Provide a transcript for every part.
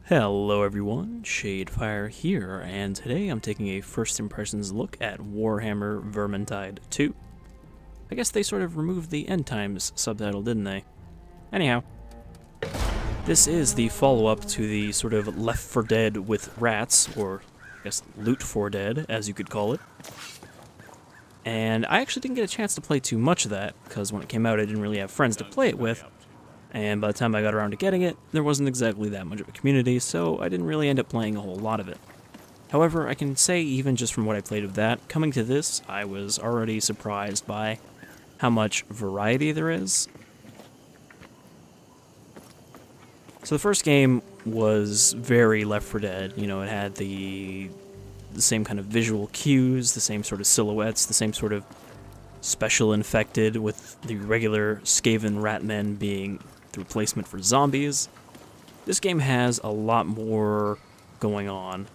Hello everyone, Shadefire here, and today I'm taking a first impressions look at Warhammer Vermintide 2. I guess they sort of removed the End Times subtitle, didn't they? Anyhow, this is the follow-up to the sort of Left 4 Dead with rats, or I guess Loot 4 Dead, as you could call it. And I actually didn't get a chance to play too much of that, because when it came out I didn't really have friends to play it with. And by the time I got around to getting it, there wasn't exactly that much of a community, so I didn't really end up playing a whole lot of it. However, I can say even just from what I played of that, coming to this, I was already surprised by how much variety there is. So the first game was very Left 4 Dead. You know, it had the same kind of visual cues, the same sort of silhouettes, the same sort of special infected, with the regular Skaven ratmen being the replacement for zombies. This game has a lot more going on.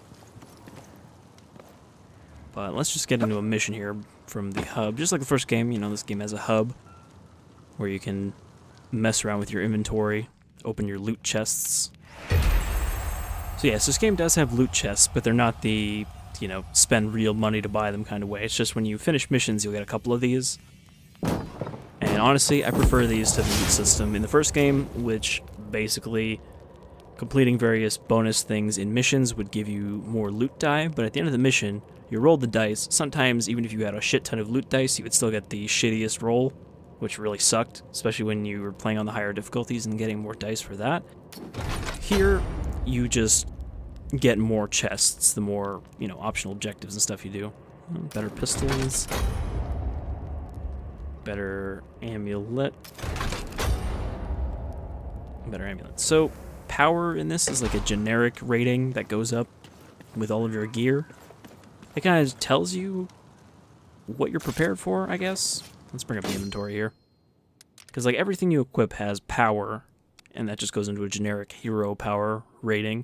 But let's just get into a mission here from the hub. Just like the first game, you know, this game has a hub where you can mess around with your inventory, open your loot chests. So yes, this game does have loot chests, but they're not the, you know, spend real money to buy them kind of way. It's just when you finish missions, you'll get a couple of these. And honestly, I prefer these to the loot system in the first game, which basically completing various bonus things in missions would give you more loot die, but at the end of the mission, you roll the dice. Sometimes, even if you had a shit ton of loot dice, you would still get the shittiest roll, which really sucked, especially when you were playing on the higher difficulties and getting more dice for that. Here, you just get more chests, the more, you know, optional objectives and stuff you do. Better pistols. Better amulet. Better amulet. So, power in this is like a generic rating that goes up with all of your gear. It kind of tells you what you're prepared for, I guess. Let's bring up the inventory here. Because like everything you equip has power, and that just goes into a generic hero power rating.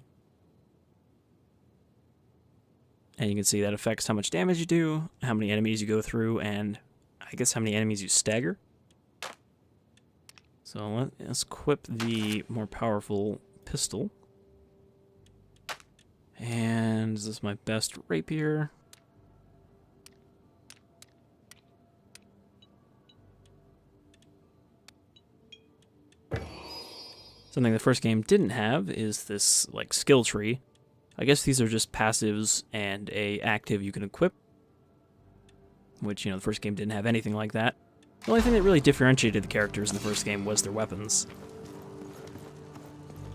And you can see that affects how much damage you do, how many enemies you go through, and I guess how many enemies you stagger. So let's equip the more powerful pistol. And is this my best rapier? Something the first game didn't have is this like skill tree. I guess these are just passives and a active you can equip, which, you know, the first game didn't have anything like that. The only thing that really differentiated the characters in the first game was their weapons.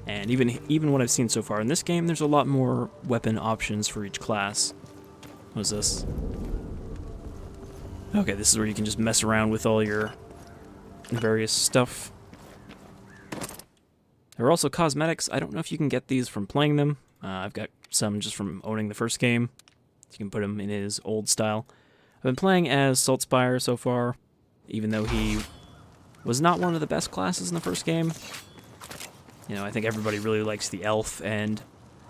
And even what I've seen so far in this game, there's a lot more weapon options for each class. What's this? Okay, this is where you can just mess around with all your various stuff. There are also cosmetics. I don't know if you can get these from playing them. I've got some just from owning the first game. You can put him in his old style. I've been playing as Saltspire so far, even though he was not one of the best classes in the first game. You know, I think everybody really likes the elf and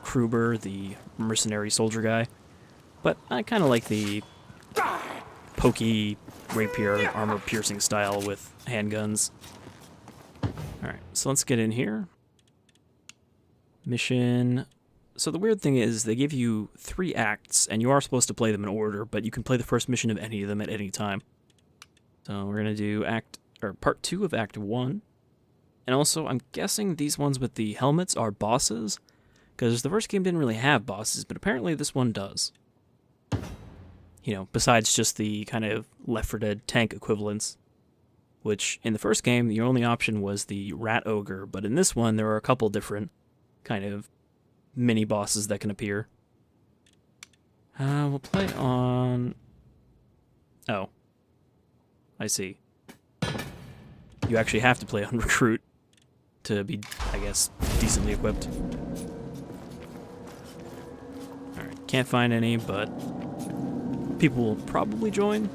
Kruber, the mercenary soldier guy. But I kind of like the pokey rapier armor-piercing style with handguns. Alright, so let's get in here. Mission. So the weird thing is they give you 3 acts, and you are supposed to play them in order, but you can play the first mission of any of them at any time. So we're going to do part 2 of Act 1. And also, I'm guessing these ones with the helmets are bosses, because the first game didn't really have bosses, but apparently this one does. You know, besides just the kind of Left 4 Dead tank equivalents, which in the first game, your only option was the Rat Ogre, but in this one, there are a couple different kind of mini-bosses that can appear. We'll play on... Oh. I see. You actually have to play on Recruit to be, I guess, decently equipped. Alright, can't find any, but people will probably join.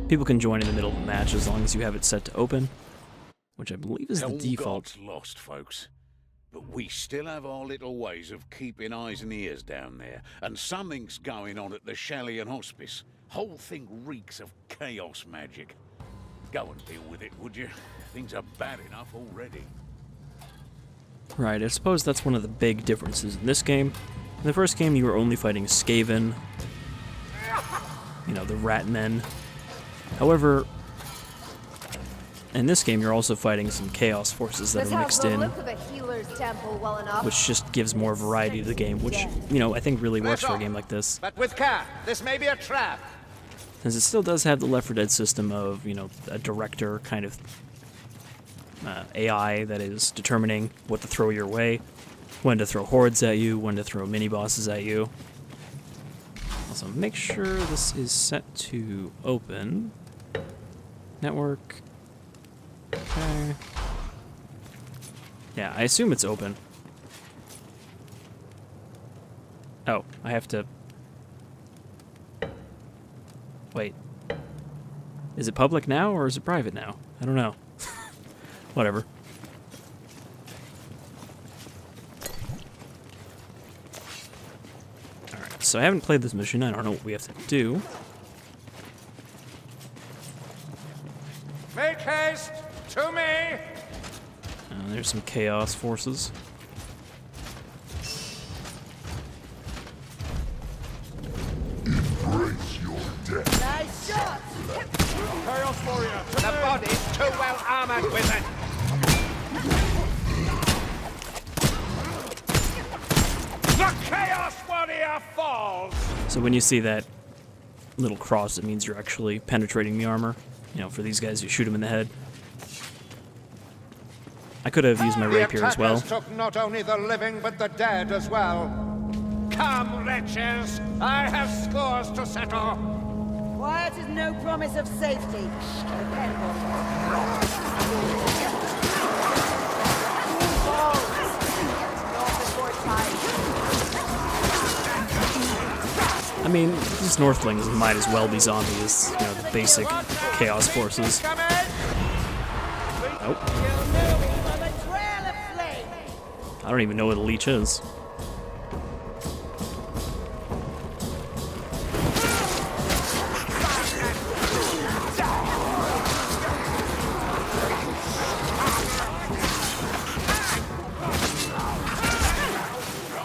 People can join in the middle of the match as long as you have it set to open, which I believe is the default. Helmgart's lost, folks. But we still have our little ways of keeping eyes and ears down there. And something's going on at the Shellian Hospice. Whole thing reeks of chaos magic. Go and deal with it, would you? Things are bad enough already. Right, I suppose that's one of the big differences in this game. In the first game, you were only fighting Skaven, you know, the rat men. However, in this game, you're also fighting some chaos forces that are mixed in, which just gives more variety to the game, which, you know, I think really works for a game like this. But with care, this may be a trap. Since it still does have the Left 4 Dead system of, you know, a director kind of AI that is determining what to throw your way, when to throw hordes at you, when to throw mini-bosses at you. Also, make sure this is set to open. Network. Okay. Yeah, I assume it's open. Oh, I have to... Wait. Is it public now, or is it private now? I don't know. Whatever. Alright, so I haven't played this mission. I don't know what we have to do. Make haste to me. There's some chaos forces. Embrace your death. Nice shot! Chaos warrior. The body's too well armored with it. The chaos warrior falls. So when you see that little cross, it means you're actually penetrating the armor. You know, for these guys, you shoot them in the head. I could have used my rapier as well. The attackers took not only the living, but the dead as well. Come, wretches! I have scores to settle. Quiet is no promise of safety. Depend on I mean, these Northlings might as well be zombies. You know, the basic chaos forces. Nope. I don't even know what a leech is.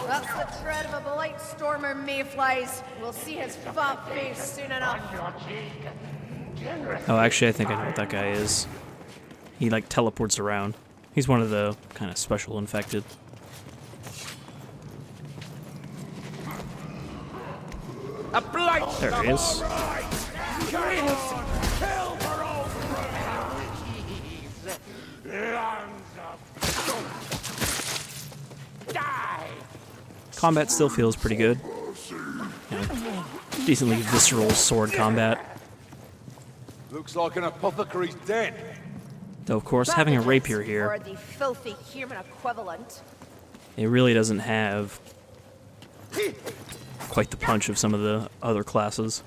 That's the tread of a blight stormer mayflies. We'll see his fat face soon enough. Oh, actually, I think I know what that guy is. He, like, teleports around. He's one of the kind of special infected. A blight. There he is. Combat still feels pretty good. You know, decently visceral sword combat. Looks like an apothecary's den. Though, of course, having a rapier here, Or the filthy human equivalent. it really doesn't have quite the punch of some of the other classes.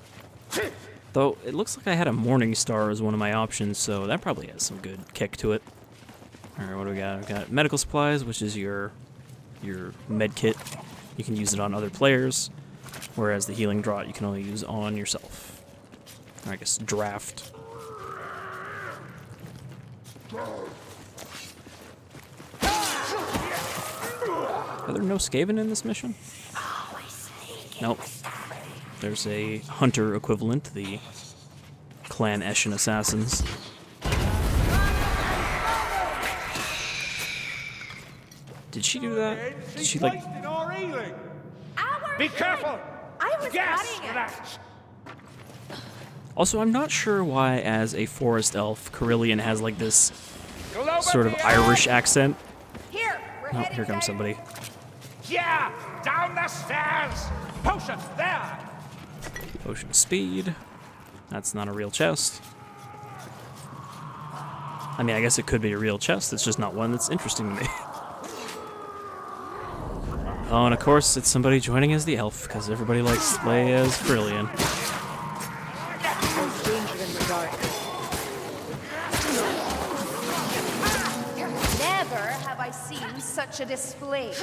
Though, it looks like I had a Morning Star as one of my options, so that probably has some good kick to it. Alright, what do we got? We've got medical supplies, which is your med kit. You can use it on other players, whereas the healing draught you can only use on yourself. Or I guess draft. Are there no Skaven in this mission? Nope. There's a hunter equivalent, the Clan Eshin Assassins. Did she do that? Did she, like... Be careful! I was Yes, cutting it. that. Also, I'm not sure why, as a forest elf, Carillion has, like, this Globe sort of the Irish accent. Here, we're Oh, heading here comes there. somebody. Yeah! Down the stairs! Potion, there! Potion of speed. That's not a real chest. I mean, I guess it could be a real chest, it's just not one that's interesting to me. Oh, and of course, it's somebody joining as the elf, because everybody likes to play as Carillion. There's danger in the dark. Never have I seen such a display.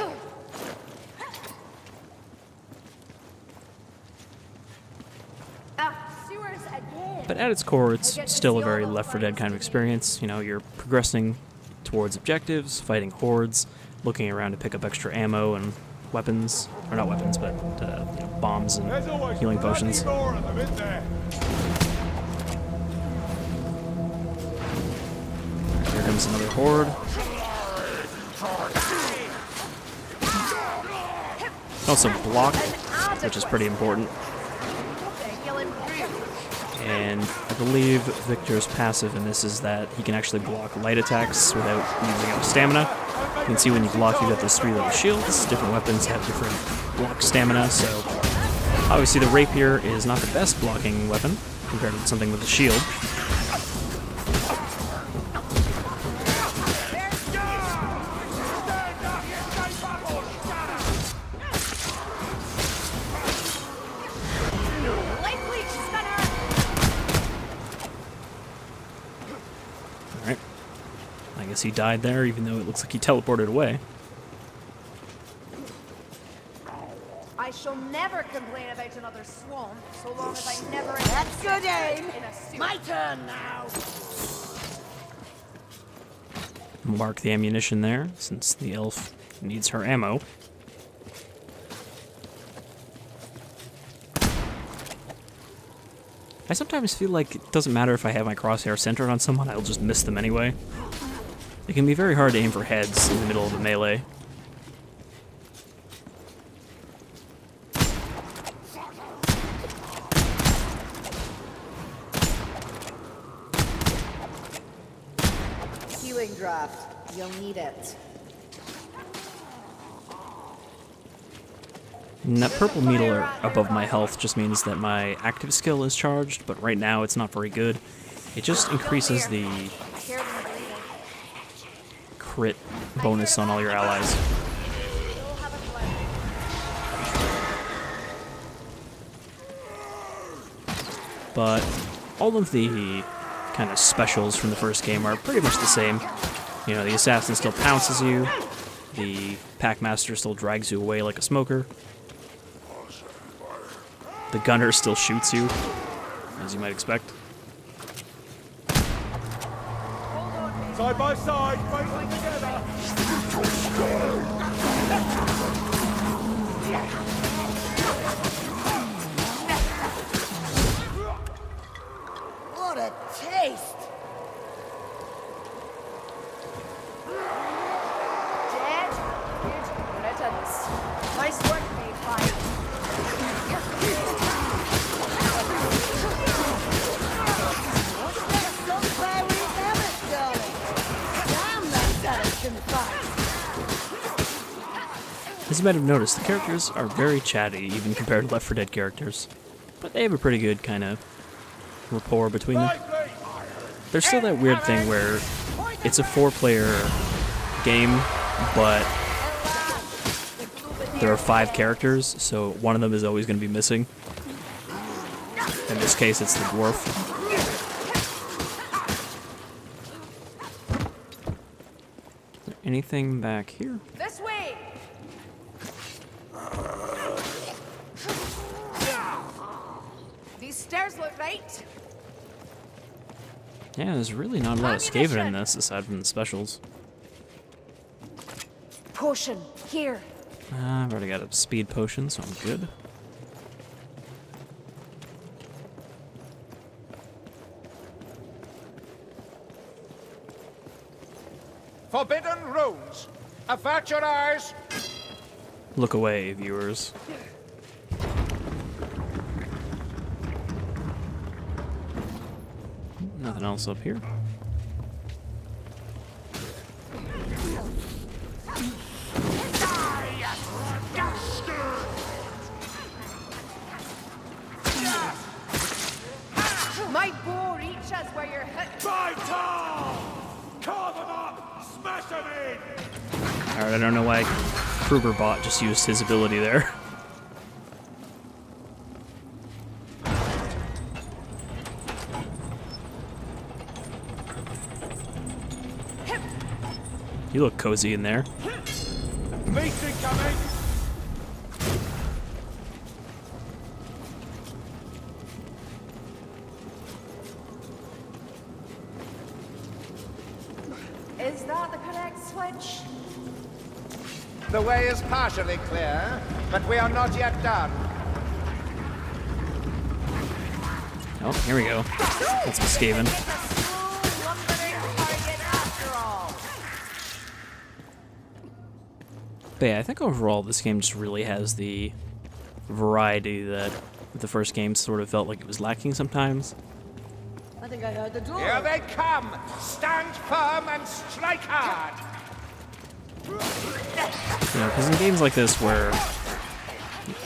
Ah, sewers again. But at its core, it's still a very Left 4 Dead kind of experience. You know, you're progressing towards objectives, fighting hordes, looking around to pick up extra ammo and weapons, or not weapons, but you know, bombs and healing potions. Here comes another horde. Also block, which is pretty important. And I believe Victor's passive in this is that he can actually block light attacks without using up stamina. You can see when you block, you got those 3-level shields. Different weapons have different block stamina, so obviously the rapier is not the best blocking weapon compared to something with a shield. Alright. I guess he died there, even though it looks like he teleported away. I shall never complain about another swamp, so long as I never That's good aim. in a suit. My turn now. Mark the ammunition there, since the elf needs her ammo. I sometimes feel like it doesn't matter if I have my crosshair centered on someone, I'll just miss them anyway. It can be very hard to aim for heads in the middle of a melee. Healing draft. You'll need it. And that purple meter above my health just means that my active skill is charged, but right now it's not very good. It just increases the Hear them breathing. crit bonus on all your allies. We'll have a blend. But all of the kind of specials from the first game are pretty much the same. You know, the assassin still pounces you, the packmaster still drags you away like a smoker, the gunner still shoots you, as you might expect. Side by side, fighting together. What a taste. Dead? Good riddance. Nice work, Mayfly. Somewhere we have it, darling. Damn, that Dallas can fight. As you might have noticed, the characters are very chatty, even compared to Left 4 Dead characters. But they have a pretty good kind of rapport between them. There's still that weird thing where it's a 4-player game, but there are 5 characters, so one of them is always going to be missing. In this case, it's the dwarf. Is there anything back here? This way! These stairs look right. Yeah, there's really not a lot of Skaven in this, aside from the specials. Potion, here. I've already got a speed potion, so I'm good. Forbidden runes. Avert your eyes. Look away, viewers. Nothing else up here. My bow reaches where you're hit. Carve them up. Smash them in. Alright, I don't know why Krugerbot just used his ability there. You look cozy in there. Beast incoming. Is that the correct switch? The way is partially clear, but we are not yet done. Oh, here we go. That's the Skaven. It's a slow, lumbering target after all. But yeah, I think overall this game just really has the variety that the first game sort of felt like it was lacking sometimes. I think I heard the door. Here they come! Stand firm and strike hard! You know, because in games like this where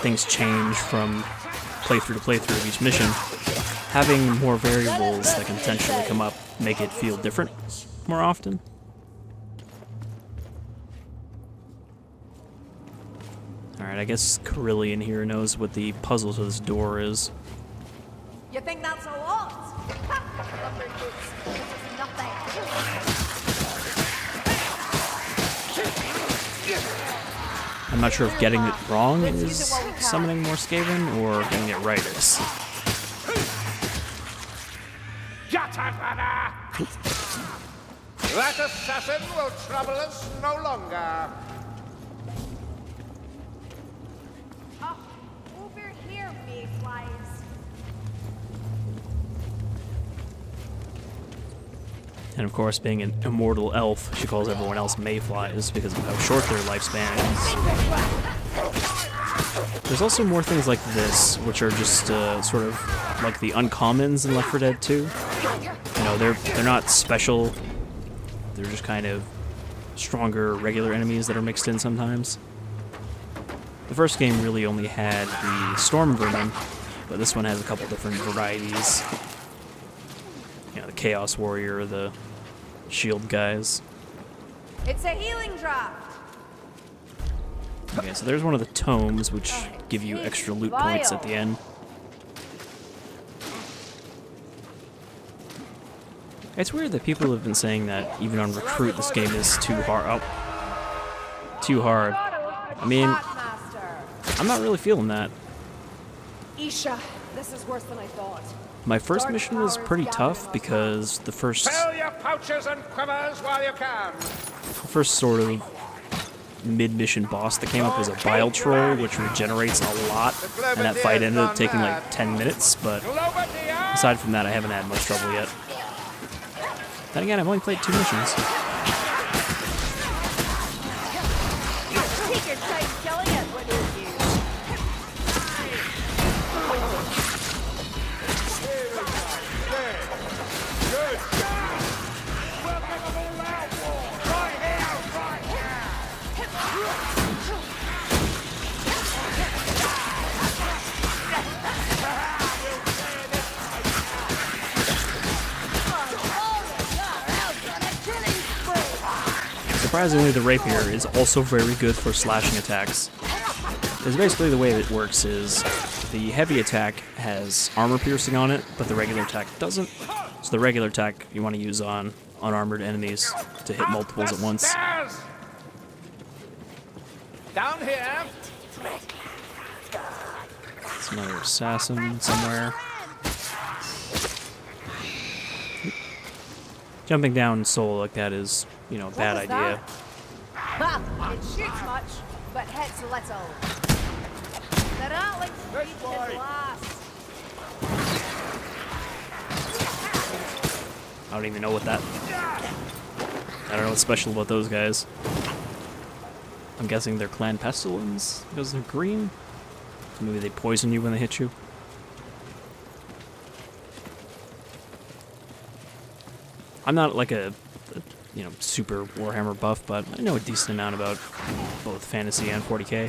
things change from playthrough to playthrough of each mission, having more variables that can potentially come up make it feel different more often. Alright, I guess Carillion here knows what the puzzle to this door is. You think that's a lot? Ha! Lumber boots. This is nothing. I'm not sure if getting it wrong is summoning more Skaven, or getting it right is. That assassin will trouble us no longer. Oh, over here, mayflies. And of course, being an immortal elf, she calls everyone else mayflies because of how short their lifespan is. There's also more things like this, which are just sort of like the uncommons in Left 4 Dead 2. You know, they're not special. They're just kind of stronger regular enemies that are mixed in sometimes. The first game really only had the storm vermin, but this one has a couple different varieties. You know, the Chaos Warrior, the shield guys. It's a healing draft. Okay, so there's one of the tomes, which give you extra loot points at the end. It's weird that people have been saying that even on Recruit this game is too hard. Oh, too hard. I mean, I'm not really feeling that. Isha, this is worse than I thought. My first mission was pretty tough because the first Fill your pouches and quivers while you can. sort of mid-mission boss that came up was a bile troll, which regenerates a lot, and that fight ended up taking like 10 minutes, but aside from that, I haven't had much trouble yet. Then again, I've only played 2 missions. Take your time killing it, what is you? Surprisingly, the rapier is also very good for slashing attacks. Because basically the way it works is the heavy attack has armor piercing on it, but the regular attack doesn't. So the regular attack you want to use on unarmored enemies to hit multiples at once. Stairs! Down here. There's another assassin somewhere. Jumping down solo like that is, you know, a bad was idea. that? Ha! It shoots much, but hits little. The rattling speed is last. I don't even know what that... I don't know what's special about those guys. I'm guessing they're Clan Pestilence because they're green. Maybe they poison you when they hit you. I'm not like a you know, super Warhammer buff, but I know a decent amount about both fantasy and 40k.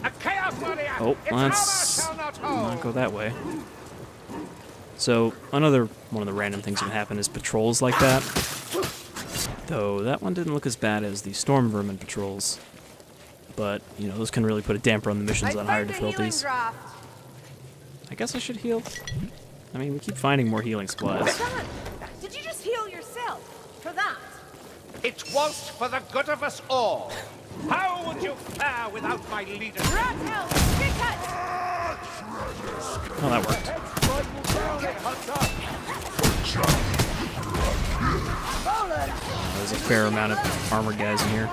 A chaos warrior. Oh, let's not go that way. So, another one of the random things that happen is patrols like that. Though, that one didn't look as bad as the Storm Vermin patrols. But, you know, those can really put a damper on the missions on higher difficulties. I guess I should heal. I mean, we keep finding more healing supplies. Did you just heal yourself for that? It was for the good of us all. How would you fare without my leadership? Rat hell, kick it! Oh, that worked. There's a fair amount of armored guys in here.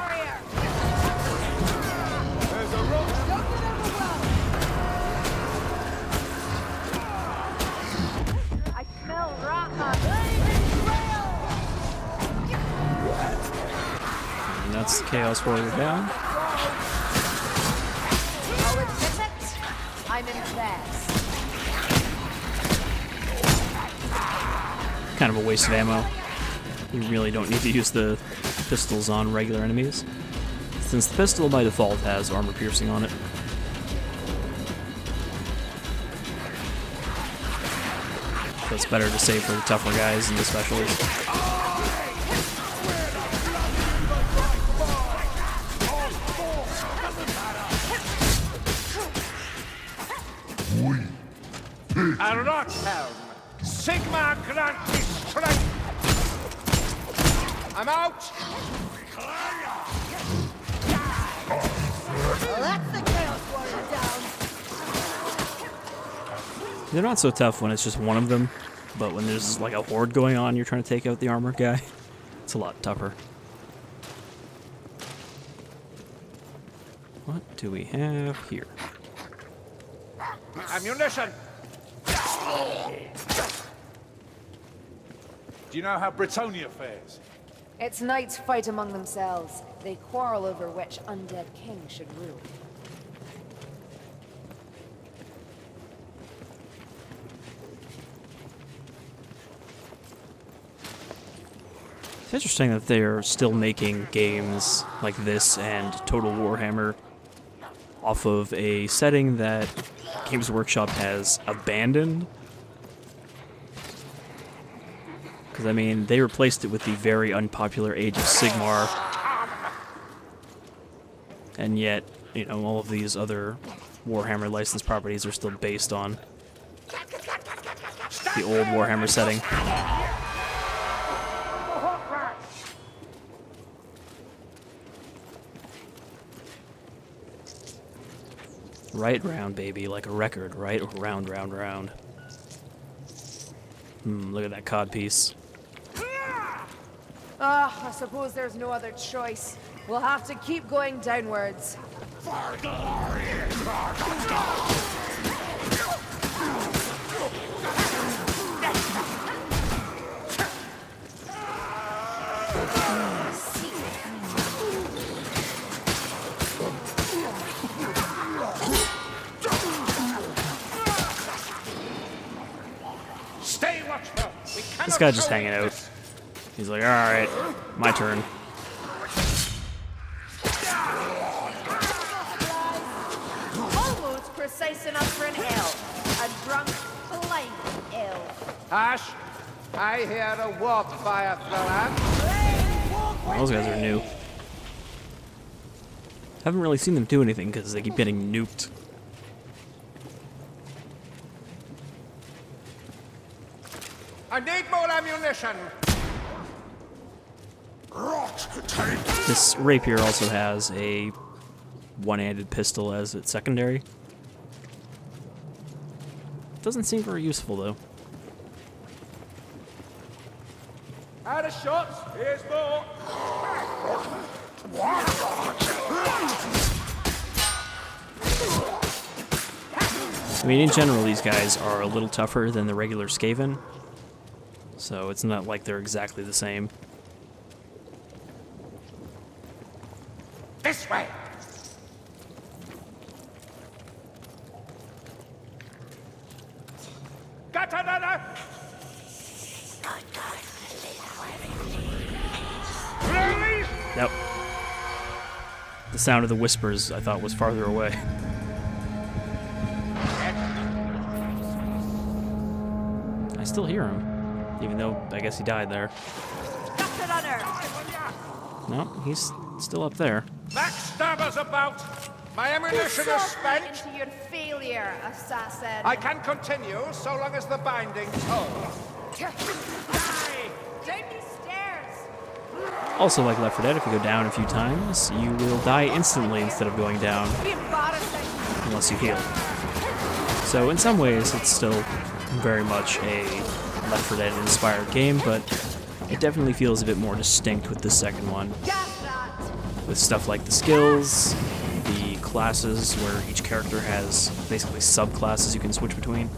There's a rope. I smell rotten. And that's the Chaos Warrior down. I'll admit it. I'm impressed. Kind of a waste of ammo. You really don't need to use the pistols on regular enemies, since the pistol by default has armor piercing on it. So it's better to save for the tougher guys and the specials. A Rothelm. Sigma grant me strength. I'm out. Well, that's the Chaos Warrior down. They're not so tough when it's just one of them, but when there's like a horde going on, you're trying to take out the armored guy, it's a lot tougher. What do we have here? Ammunition. Do you know how Britonia fares? Its knights fight among themselves. They quarrel over which undead king should rule. It's interesting that they're still making games like this and Total Warhammer off of a setting that Games Workshop has abandoned. Because, I mean, they replaced it with the very unpopular Age of Sigmar. And yet, you know, all of these other Warhammer licensed properties are still based on the old Warhammer setting. Right round, baby, like a record. Right round, round, round. Look at that codpiece. I suppose there's no other choice. We'll have to keep going downwards. Stay watchful. We cannot This guy just show hanging out. weakness. He's like, alright, my turn. Almost precise enough for an elf. A drunk, blind elf. Ash, I hear a warp fire thrower. Those guys are new. Haven't really seen them do anything because they keep getting nuked. I need more ammunition. This rapier also has a one-handed pistol as its secondary. Doesn't seem very useful though. Out of shots. Here's more. I mean, in general, these guys are a little tougher than the regular Skaven, so it's not like they're exactly the same. This way. Got another. Release. Nope. The sound of the whispers I thought was farther away. I still hear him, even though I guess he died there. Got the runner. No, he's still up there. Backstabber's about. My ammunition is Insult me spent. into your failure, assassin. I can continue so long as the binding's whole. Down these stairs. Also, like Left 4 Dead, if you go down a few times, you will die instantly instead of going down Be embarrassing. unless you heal. So in some ways, it's still very much a Left 4 Dead inspired game, but it definitely feels a bit more distinct with the second one. Gas that! With stuff like the skills, the classes, where each character has basically subclasses you can switch between.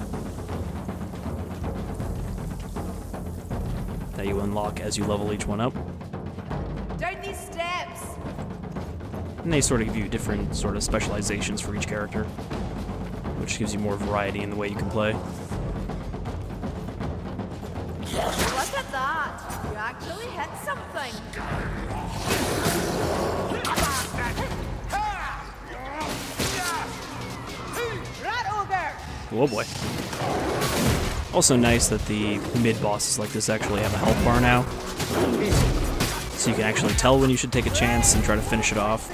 That you unlock as you level each one up. Down these steps! And they sort of give you different sort of specializations for each character, which gives you more variety in the way you can play. Look at that! You actually hit something! Rat ogre! Oh boy. Also nice that the mid-bosses like this actually have a health bar now. So you can actually tell when you should take a chance and try to finish it off.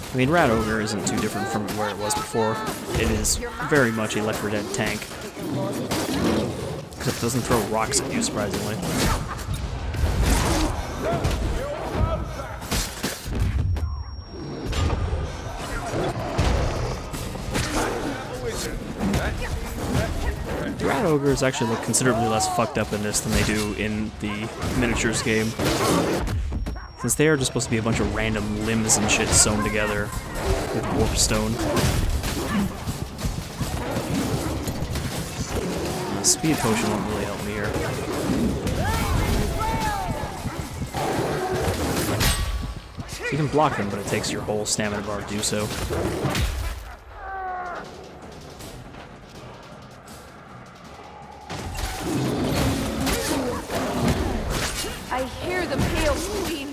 I mean, Rat Ogre isn't too different from where it was before. It is very much a Left 4 Dead tank. Except it doesn't throw rocks at you, surprisingly. The Rat Ogres actually look considerably less fucked up in this than they do in the miniatures game. Since they are just supposed to be a bunch of random limbs and shit sewn together with warpstone. The speed potion won't really help me here. You can block them, but it takes your whole stamina bar to do so. I hear the pale queen.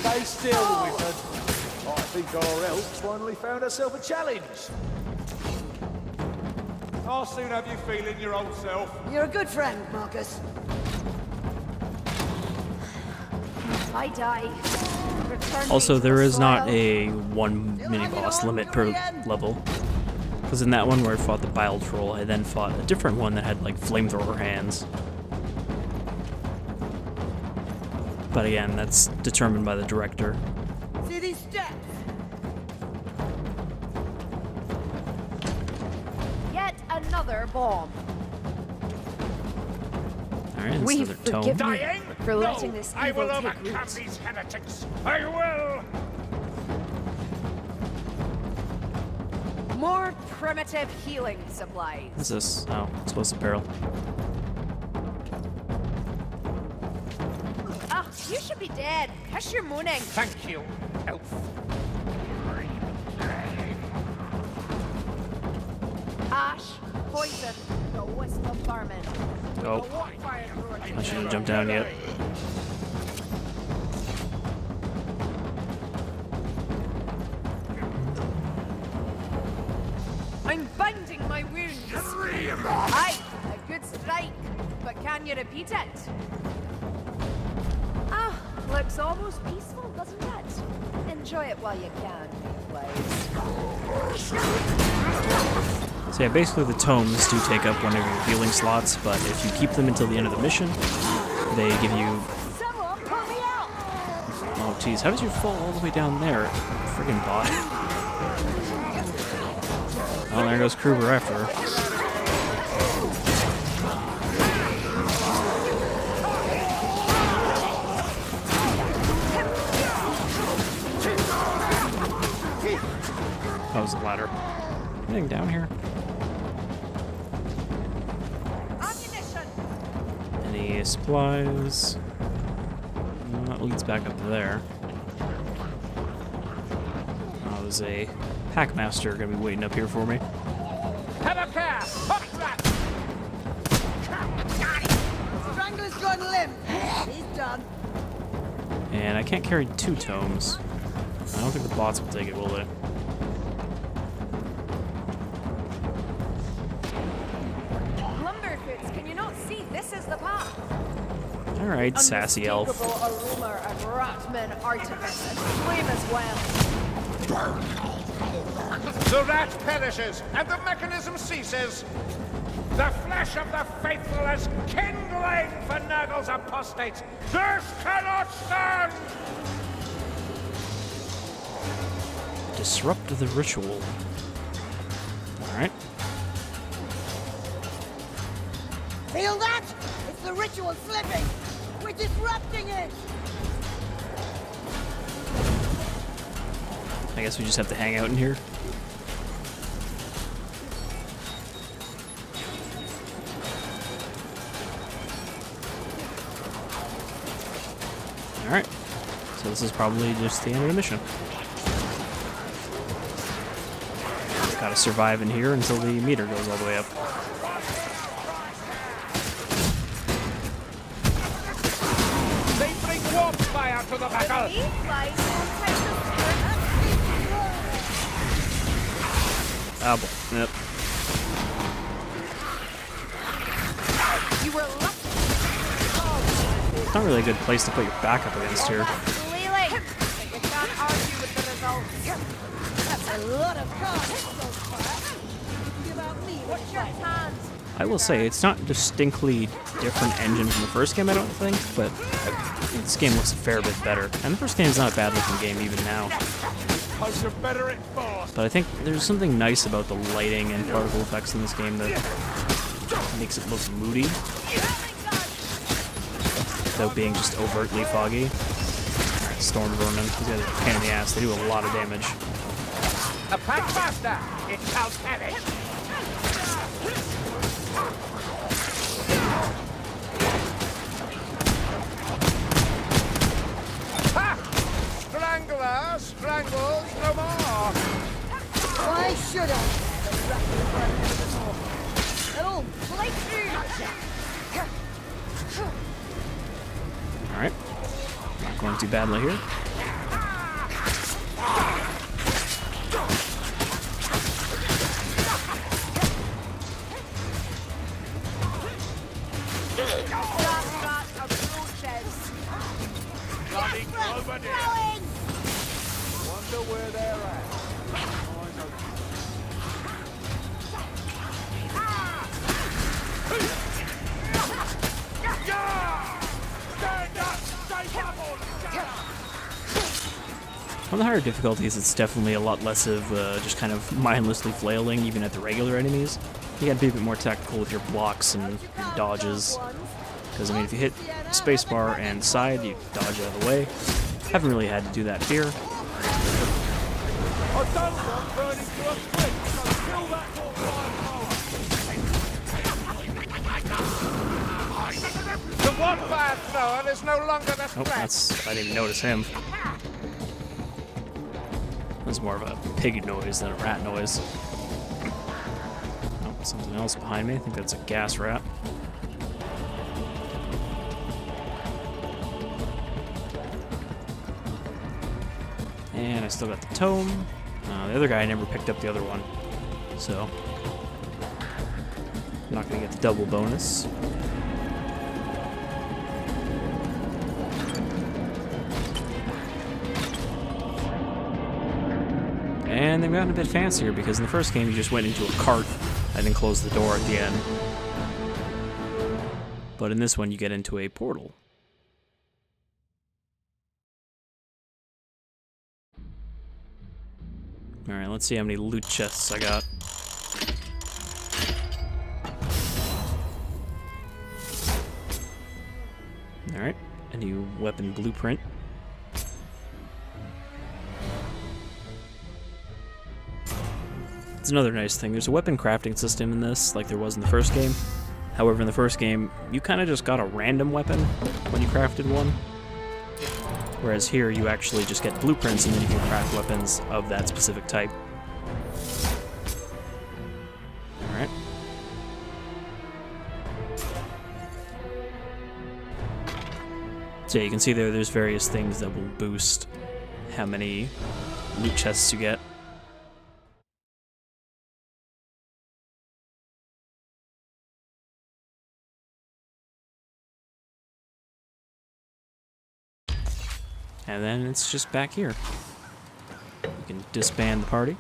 Stay still, wizard. I think our elf finally found herself a challenge. I'll soon have you feeling your old self. You're a good friend, Marcus. I die. Return me Also, to there the is not soil. a one mini-boss limit per level. Because in that one where I fought the Bile Troll, I then fought a different one that had, like, flamethrower hands. But again, that's determined by the director. See these steps? Yet another bomb. Alright, that's We another tome. forgive you for letting this I evil will take overcome root. these heretics. I will. More primitive healing supplies. What's this? Oh, explosive barrel. Ah, you should be dead. Hush your moaning. Thank you, elf. Ash, poison, the wisp of vermin. Oh, I shouldn't have jumped down yet. I'm binding my wounds. Aye, a good strike. But can you repeat it? Ah, looks almost peaceful, doesn't it? Enjoy it while you can, please. So yeah, basically the tomes do take up one of your healing slots, but if you keep them until the end of the mission, they give you... Someone pull me out! Oh geez, how did you fall all the way down there? Friggin' bot. Oh, there goes Kruger after her. That was the ladder. Anything down here? Ammunition! Any supplies? No, that leads back up there. Oh, there's a Packmaster gonna be waiting up here for me. Have a care. Hop that. Strangler's gone limp. He's done. And I can't carry 2 tomes. I don't think the bots will take it, will they? Lumberfoots, can you not see? This is the path. Alright, sassy elf. Unmistakable aroma of Ratman artifice and flame as well. The rat perishes, and the mechanism ceases. The flesh of the faithful is kindling for Nurgle's apostates. This cannot stand! Disrupt the ritual. Alright. Feel that? It's the ritual slipping. We're disrupting it. I guess we just have to hang out in here. Alright. So this is probably just the end of the mission. Gotta survive in here until the meter goes all the way up. They bring warp fire to the battle! Ah, boy. Yep. You were lucky. It's not really a good place to put your back up against here. Lily, you can't argue with the results. That's a lot of cards. Give out me. What's your hand? I will say, it's not distinctly different engine from the first game, I don't think, but this game looks a fair bit better. And the first game is not a bad looking game even now. But I think there's something nice about the lighting and particle effects in this game that makes it look moody, without being just overtly foggy. Alright, Storm Vermin. These guys are a pain in the ass. They do a lot of damage. A pack master! It shall perish! Ha! Strangler strangles no more! Why should I? Oh, Blake Alright. Not going too badly here. Wonder where they're at. On the higher difficulties, it's definitely a lot less of just kind of mindlessly flailing, even at the regular enemies. You gotta be a bit more tactical with your blocks and your dodges. Because, I mean, if you hit spacebar and side, you dodge out of the way. Haven't really had to do that here. I don't want burning to a crisp, so kill that The warp fire thrower is no longer the Oh, threat! I didn't even notice him. That's more of a pig noise than a rat noise. Oh, something else behind me. I think that's a gas rat. And I still got the tome. The other guy never picked up the other one, so I'm not gonna get the double bonus. And they've gotten a bit fancier because in the first game you just went into a cart and then closed the door at the end. But in this one you get into a portal. Alright, let's see how many loot chests I got. Alright, a new weapon blueprint. It's another nice thing. There's a weapon crafting system in this, like there was in the first game. However, in the first game, you kind of just got a random weapon when you crafted one. Whereas here, you actually just get blueprints and then you can craft weapons of that specific type. Alright. So yeah, you can see there's various things that will boost how many loot chests you get. And then it's just back here. You can disband the party.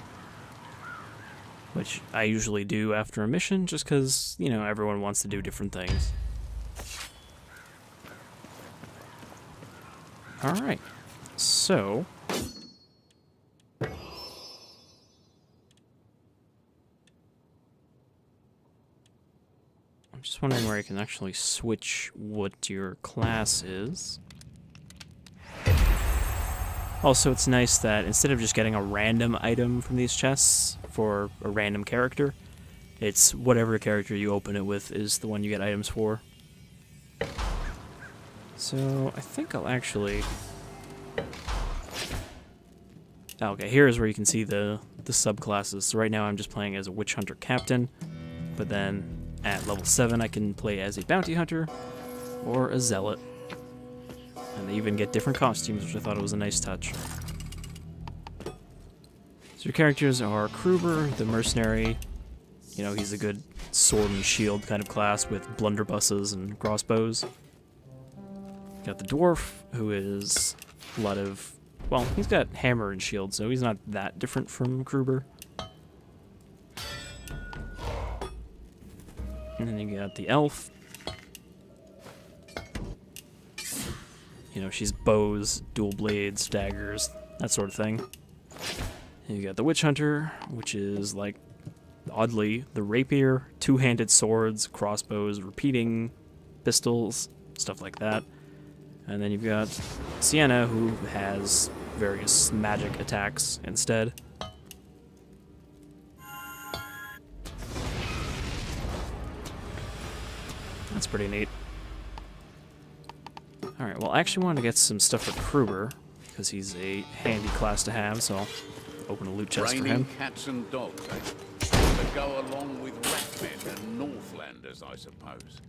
which I usually do after a mission just because, you know, everyone wants to do different things. Alright, so... I'm just wondering where I can actually switch what your class is. Also, it's nice that instead of just getting a random item from these chests for a random character, it's whatever character you open it with is the one you get items for. So, I think I'll actually... Okay, here's where you can see the subclasses. So right now I'm just playing as a Witch Hunter Captain, but then at level 7 I can play as a Bounty Hunter or a Zealot. And they even get different costumes, which I thought was a nice touch. So your characters are Kruber, the mercenary. You know, he's a good sword and shield kind of class with blunderbusses and crossbows. Got the dwarf, who is a lot of... Well, he's got hammer and shield, so he's not that different from Kruber. And then you got the elf. You know, she's bows, dual blades, daggers, that sort of thing. And you got the witch hunter, which is like, oddly, the rapier, two-handed swords, crossbows, repeating pistols, stuff like that. And then you've got Sienna, who has various magic attacks instead. That's pretty neat. Alright, well, I actually wanted to get some stuff for Kruber, because he's a handy class to have, so I'll open a loot chest for him. Cats and dogs, eh? To go along with Ratmen and Northlanders, I suppose.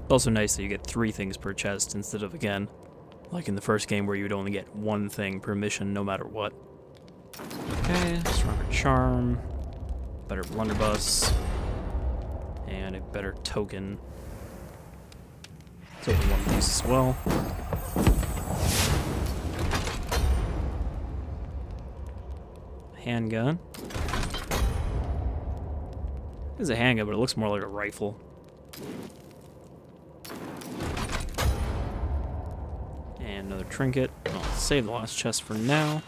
It's also nice that you get 3 things per chest instead of, again, like in the first game where you'd only get 1 thing per mission no matter what. Okay, stronger charm, better blunderbuss, and a better token. Let's open one of these as well. Handgun. It's a handgun, but it looks more like a rifle. And another trinket. I'll save the last chest for now.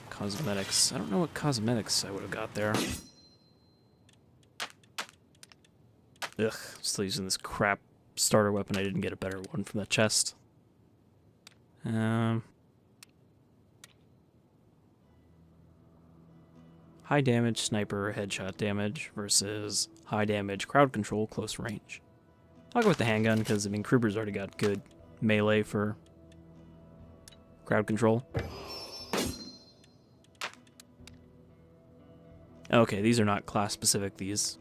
Cosmetics. I don't know what cosmetics I would have got there. Ugh, still using this crap starter weapon. I didn't get a better one from that chest. High damage sniper headshot damage versus high damage crowd control close range. I'll go with the handgun because, I mean, Kruber's already got good melee for crowd control. Okay, these are not class specific, these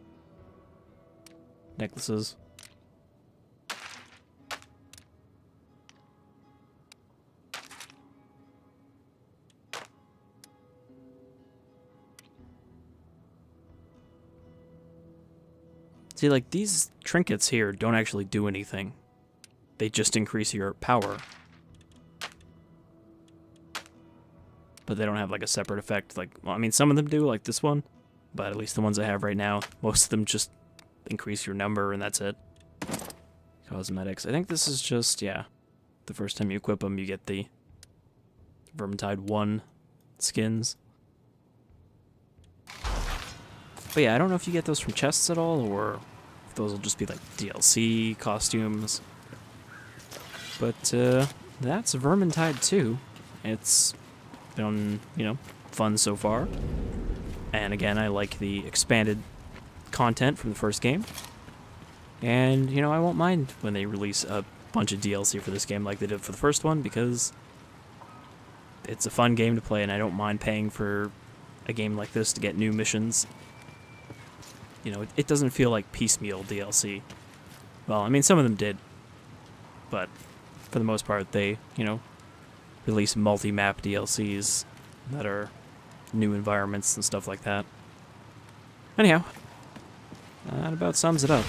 necklaces. See, like, these trinkets here don't actually do anything. They just increase your power. But they don't have, like, a separate effect. Like, well, I mean, some of them do, like this one. But at least the ones I have right now, most of them just increase your number, and that's it. Cosmetics. I think this is just, yeah. The first time you equip them, you get the Vermintide 1 skins. But yeah, I don't know if you get those from chests at all, or if those will just be like DLC costumes. But that's Vermintide 2. It's been, you know, fun so far. And again, I like the expanded content from the first game. And, you know, I won't mind when they release a bunch of DLC for this game like they did for the first one, because it's a fun game to play, and I don't mind paying for a game like this to get new missions. You know, it doesn't feel like piecemeal DLC. Well, I mean, some of them did. But for the most part, they, you know, release multi-map DLCs that are new environments and stuff like that. Anyhow, that about sums it up.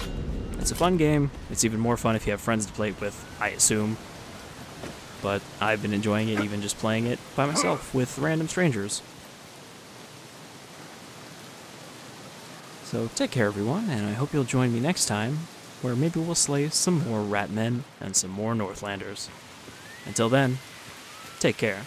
It's a fun game. It's even more fun if you have friends to play it with, I assume. but I've been enjoying it even just playing it by myself with random strangers. So take care, everyone, and I hope you'll join me next time, where maybe we'll slay some more Ratmen and some more Northlanders. Until then, take care.